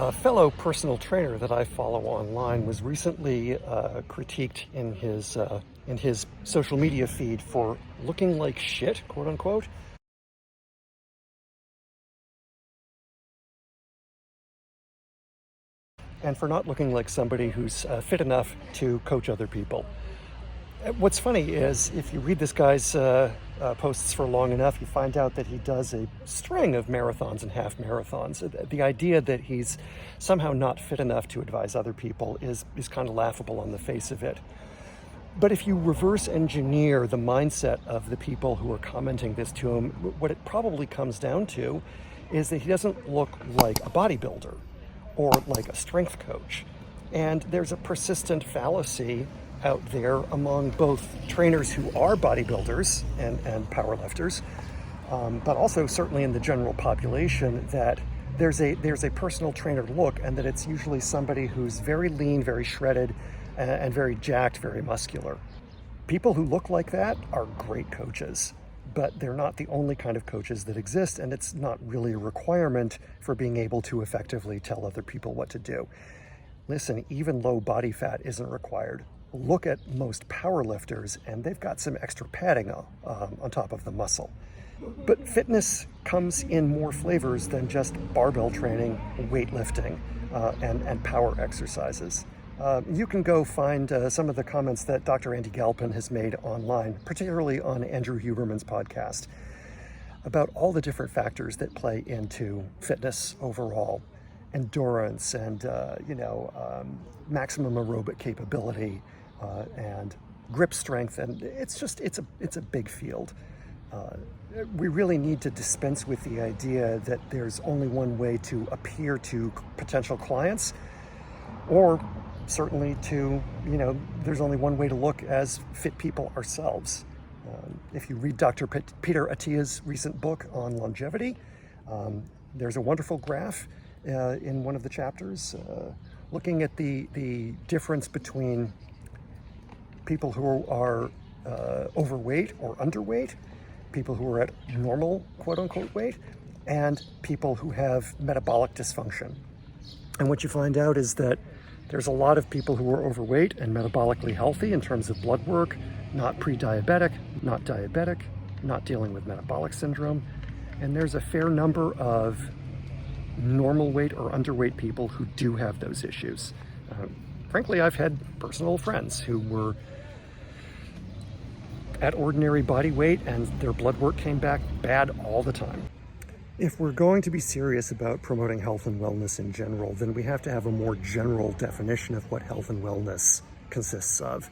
A fellow personal trainer that I follow online was recently critiqued in his social media feed for looking like shit, quote unquote. And for not looking like somebody who's fit enough to coach other people. What's funny is if you read this guy's posts for long enough, you find out that he does a string of marathons and half marathons. The idea that he's somehow not fit enough to advise other people is kind of laughable on the face of it. But if you reverse engineer the mindset of the people who are commenting this to him, what it probably comes down to is that he doesn't look like a bodybuilder or like a strength coach. And there's a persistent fallacy out there among both trainers who are bodybuilders and powerlifters, but also certainly in the general population, that there's a personal trainer look, and that it's usually somebody who's very lean, very shredded, and very jacked, very muscular. People who look like that are great coaches, but they're not the only kind of coaches that exist, and it's not really a requirement for being able to effectively tell other people what to do. Listen, even low body fat isn't required. Look at most powerlifters, and they've got some extra padding on top of the muscle. But fitness comes in more flavors than just barbell training, weightlifting, and power exercises. You can go find some of the comments that Dr. Andy Galpin has made online, particularly on Andrew Huberman's podcast, about all the different factors that play into fitness overall. Endurance and maximum aerobic capability and grip strength, and it's a big field. We really need to dispense with the idea that there's only one way to appear to potential clients, or certainly there's only one way to look as fit people ourselves. If you read Dr. Peter Attia's recent book on longevity, there's a wonderful graph in one of the chapters looking at the difference between people who are overweight or underweight, people who are at normal, quote-unquote, weight, and people who have metabolic dysfunction. And what you find out is that there's a lot of people who are overweight and metabolically healthy in terms of blood work, not pre-diabetic, not diabetic, not dealing with metabolic syndrome. And there's a fair number of normal weight or underweight people who do have those issues. Frankly, I've had personal friends who were at ordinary body weight and their blood work came back bad all the time. If we're going to be serious about promoting health and wellness in general, then we have to have a more general definition of what health and wellness consists of.